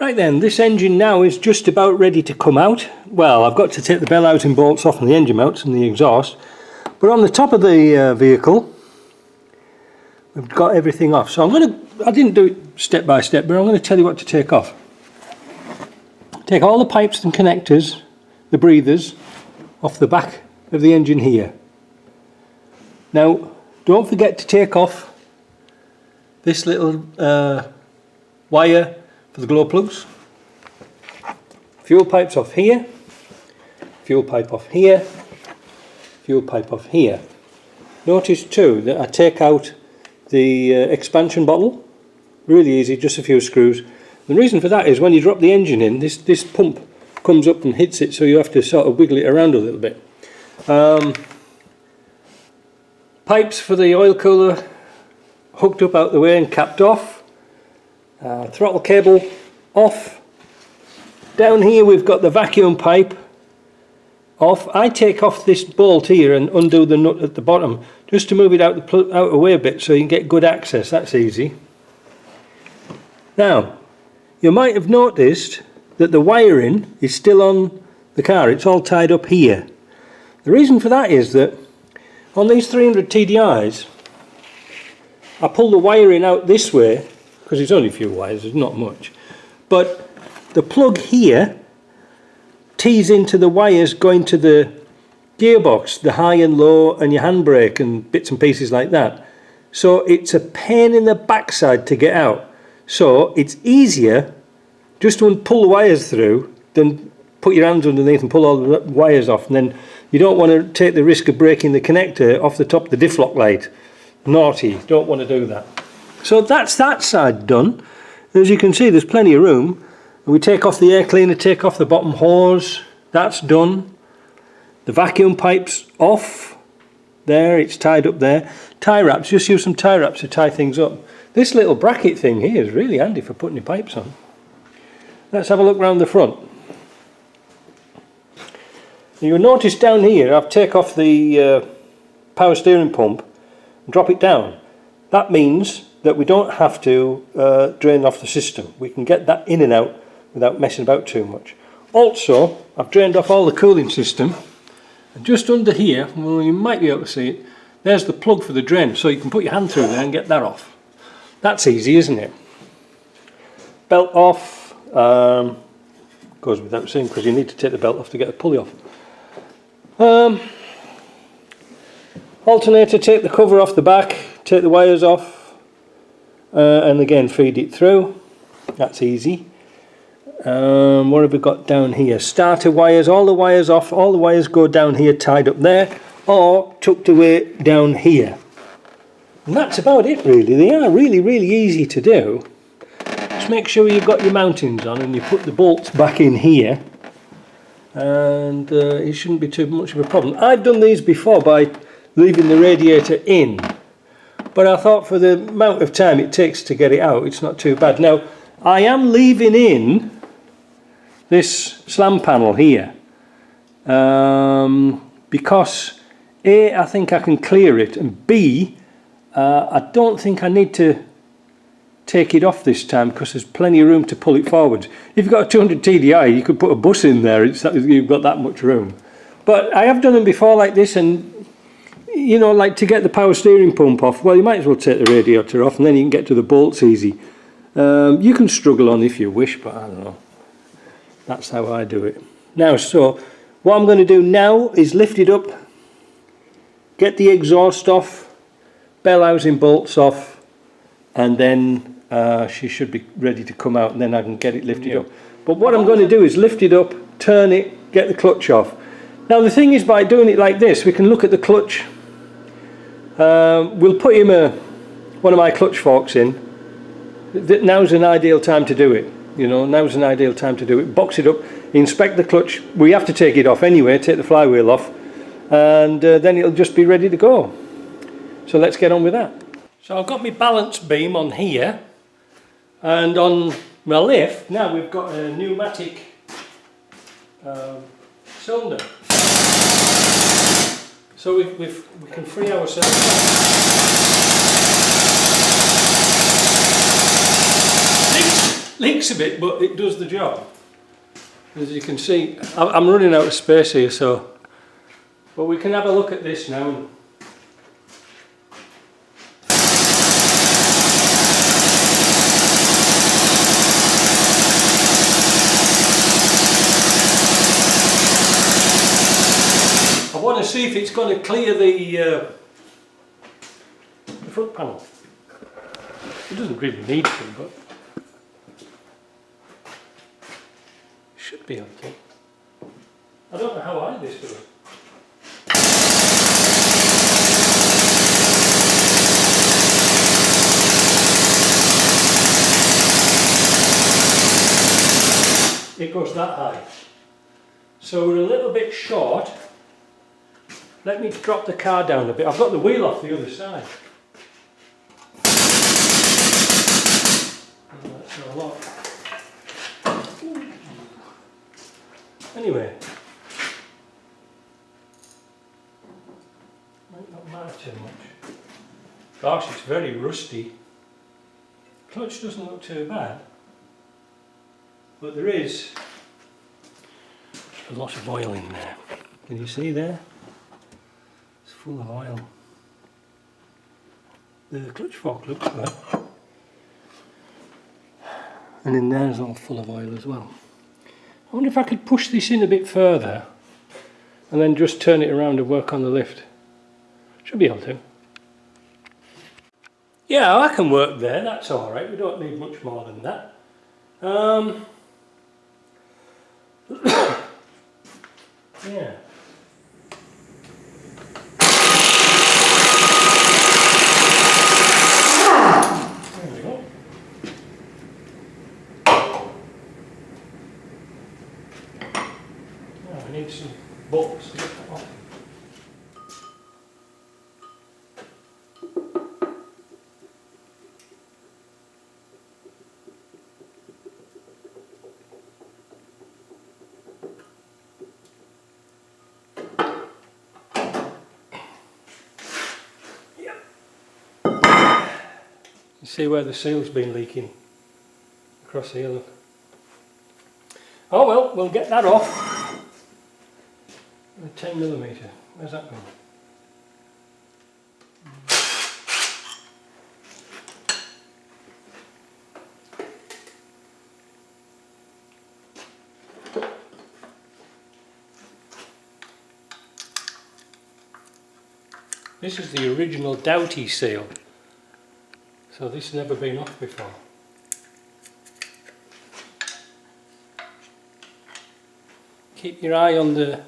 Right then, this engine now is just about ready to come out. Well, I've got to take the bell housing bolts off and the engine mounts and the exhaust, but on the top of the vehicle we've got everything off. So I didn't do it step by step, but I'm going to tell you what to take off. Take all the pipes and connectors, the breathers, off the back of the engine here. Now don't forget to take off this little wire for the glow plugs. Fuel pipes off here, fuel pipe off here, fuel pipe off here. Notice too that I take out the expansion bottle. Really easy, just a few screws. The reason for that is when you drop the engine in, this pump comes up and hits it, so you have to sort of wiggle it around a little bit. Pipes for the oil cooler hooked up out the way and capped off. Throttle cable off. Down here we've got the vacuum pipe off. I take off this bolt here and undo the nut at the bottom just to move it out the way a bit so you can get good access. That's easy. Now you might have noticed that the wiring is still on the car. It's all tied up here. The reason for that is that on these 300 TDIs I pull the wiring out this way because it's only a few wires, there's not much, but the plug here tees into the wires going to the gearbox, the high and low and your handbrake and bits and pieces like that. So it's a pain in the backside to get out. So it's easier just to pull the wires through than put your hands underneath and pull all the wires off, and then you don't want to take the risk of breaking the connector off the top of the diff lock light. Naughty, don't want to do that. So that's that side done. As you can see, there's plenty of room. We take off the air cleaner, take off the bottom hose. That's done. The vacuum pipe's off. There, it's tied up there. Tie wraps, just use some tie wraps to tie things up. This little bracket thing here is really handy for putting your pipes on. Let's have a look round the front. You'll notice down here I've taken off the power steering pump and drop it down. That means that we don't have to drain off the system. We can get that in and out without messing about too much. Also, I've drained off all the cooling system, and just under here, well, you might be able to see it, there's the plug for the drain, so you can put your hand through there and get that off. That's easy, isn't it? Belt off, goes without saying because you need to take the belt off to get the pulley off. Alternator, take the cover off the back, take the wires off, and again feed it through. That's easy. What have we got down here? Starter wires, all the wires off, all the wires go down here tied up there or tucked away down here. And that's about it really. They are really easy to do. Just make sure you've got your mountings on and you put the bolts back in here, and it shouldn't be too much of a problem. I've done these before by leaving the radiator in, but I thought for the amount of time it takes to get it out, it's not too bad. Now I am leaving in this slam panel here because A, I think I can clear it, and B, I don't think I need to take it off this time because there's plenty of room to pull it forward. If you've got a 200 TDI, you could put a bus in there, you've got that much room. But I have done them before like this, and you know, like to get the power steering pump off, well, you might as well take the radiator off and then you can get to the bolts easy. You can struggle on if you wish, but I don't know. That's how I do it. Now, so what I'm going to do now is lift it up, get the exhaust off, bell housing bolts off, and then she should be ready to come out, and then I can get it lifted up. But what I'm going to do is lift it up, turn it, get the clutch off. Now the thing is, by doing it like this, we can look at the clutch. We'll put him one of my clutch forks in. Now's an ideal time to do it. You know, now's an ideal time to do it. Box it up, inspect the clutch. We have to take it off anyway, take the flywheel off, and then it'll just be ready to go. So let's get on with that. So I've got my balance beam on here, and on my lift, now we've got a pneumatic cylinder. So we can free ourselves up. Leaks a bit, but it does the job. As you can see, I'm running out of space here, so... But we can have a look at this now. I want to see if it's going to clear the front panel. It doesn't really need to, but it should be able to. I don't know how high this goes. It goes that high. So we're a little bit short. Let me drop the car down a bit. I've got the wheel off the other side. Oh, that's not a lot. Anyway. Might not matter too much. Gosh, it's very rusty. Clutch doesn't look too bad. But there is a lot of oil in there. Can you see there? It's full of oil. The clutch fork looks good. And in there is all full of oil as well. I wonder if I could push this in a bit further and then just turn it around and work on the lift. Should be able to. Yeah, I can work there, that's alright. We don't need much more than that. Yeah. There we go. Now I need some bolts to get that off. You see where the seal's been leaking across here, look. Oh well, we'll get that off. A 10mm, where's that going? This is the original Doughty seal. So this has never been off before. Keep your eye on the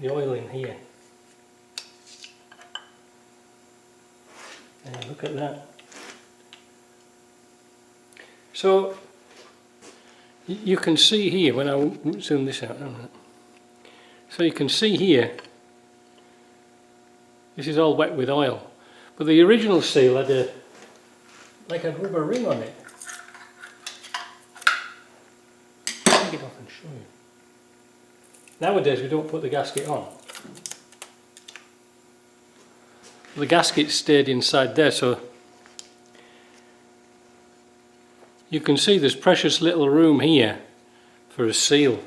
oil in here. Yeah, look at that. So you can see here, when I zoom this out, so you can see here, this is all wet with oil, but the original seal had like a rubber ring on it. Take it off and show you. Nowadays we don't put the gasket on. The gasket stayed inside there, so you can see there's precious little room here for a seal.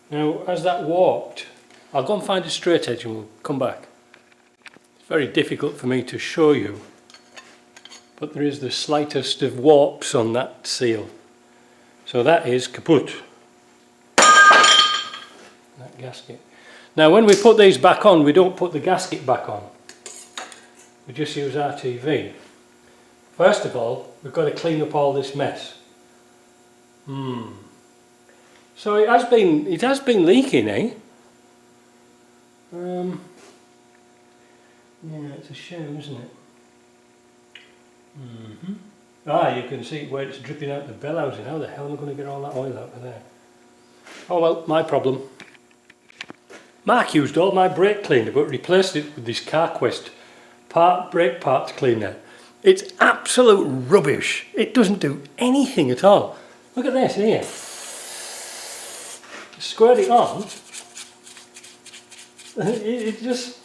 Now as that warped, I'll go and find a straight edge and we'll come back. Very difficult for me to show you, but there is the slightest of warps on that seal, so that is kaput, that gasket. Now when we put these back on, we don't put the gasket back on, we just use RTV. First of all, we've got to clean up all this mess. So it has been leaking, eh? Yeah, it's a shame, isn't it? Ah, you can see where it's dripping out the bell housing. How the hell am I going to get all that oil out of there? Oh well, my problem. Mark used all my brake cleaner but replaced it with this CarQuest brake parts cleaner. It's absolute rubbish. It doesn't do anything at all. Look at this here. Squirt it on. It just...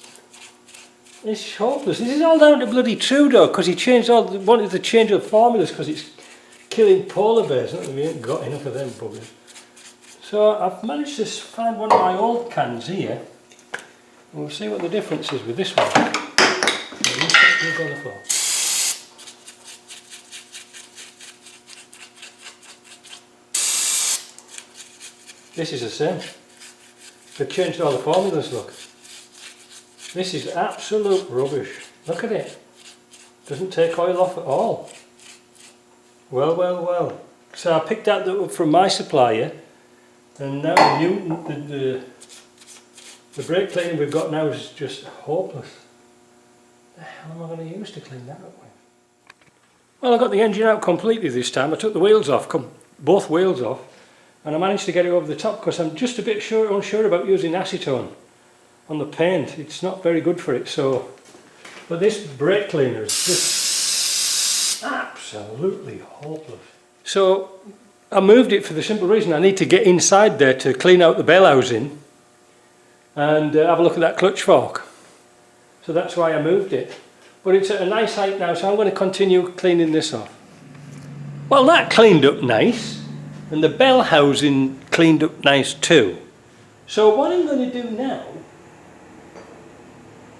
It's hopeless. This is all down to bloody Trudeau, because he changed wanted to change the formulas because it's killing polar bears. Not that we ain't got enough of them buggers. So I've managed to find one of my old cans here. And we'll see what the difference is with this one. You'll go on the floor. This is the same. They've changed all the formulas, look. This is absolute rubbish. Look at it. Doesn't take oil off at all. Well, well, well. So I picked that up from my supplier, and now the brake cleaner we've got now is just hopeless. What the hell am I going to use to clean that up with? Well, I got the engine out completely this time. I took the wheels off, both wheels off, and I managed to get it over the top because I'm just a bit unsure about using acetone on the paint. It's not very good for it. So, but this brake cleaner is just absolutely hopeless. So I moved it for the simple reason I need to get inside there to clean out the bell housing and have a look at that clutch fork. So that's why I moved it. But it's at a nice height now, so I'm going to continue cleaning this off. Well, that cleaned up nice. And the bell housing cleaned up nice too. So what I'm going to do now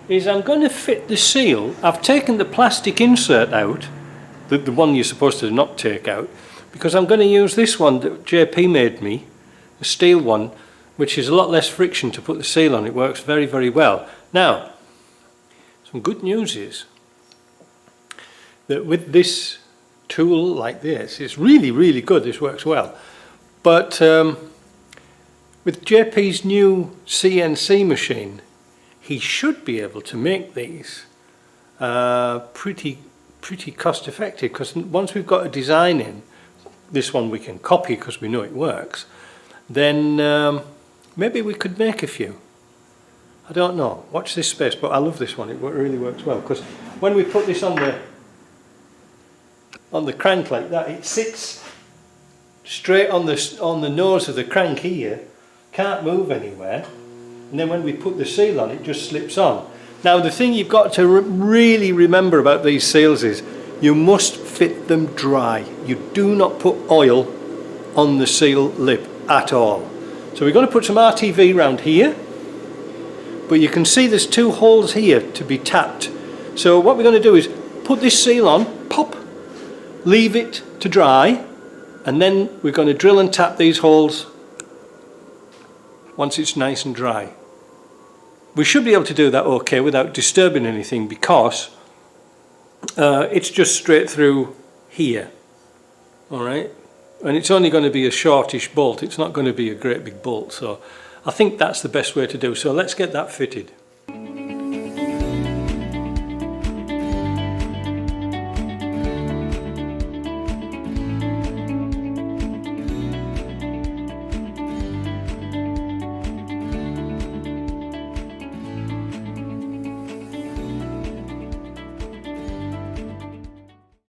is I'm going to fit the seal. I've taken the plastic insert out, the one you're supposed to not take out, because I'm going to use this one that JP made me, a steel one, which is a lot less friction to put the seal on. It works very, very well. Now, some good news is that with this tool like this, it's really, really good. This works well. But with JP's new CNC machine, he should be able to make these pretty cost effective, because once we've got a design in, this one we can copy because we know it works, then maybe we could make a few. I don't know. Watch this space, but I love this one. It really works well, because when we put this on the crank like that, it sits straight on the nose of the crank here, can't move anywhere, and then when we put the seal on, it just slips on. Now the thing you've got to really remember about these seals is you must fit them dry. You do not put oil on the seal lip at all. So we're going to put some RTV around here, but you can see there's two holes here to be tapped. So what we're going to do is put this seal on, pop, leave it to dry, and then we're going to drill and tap these holes once it's nice and dry. We should be able to do that okay without disturbing anything, because it's just straight through here. Alright? And it's only going to be a shortish bolt. It's not going to be a great big bolt. So I think that's the best way to do. So let's get that fitted.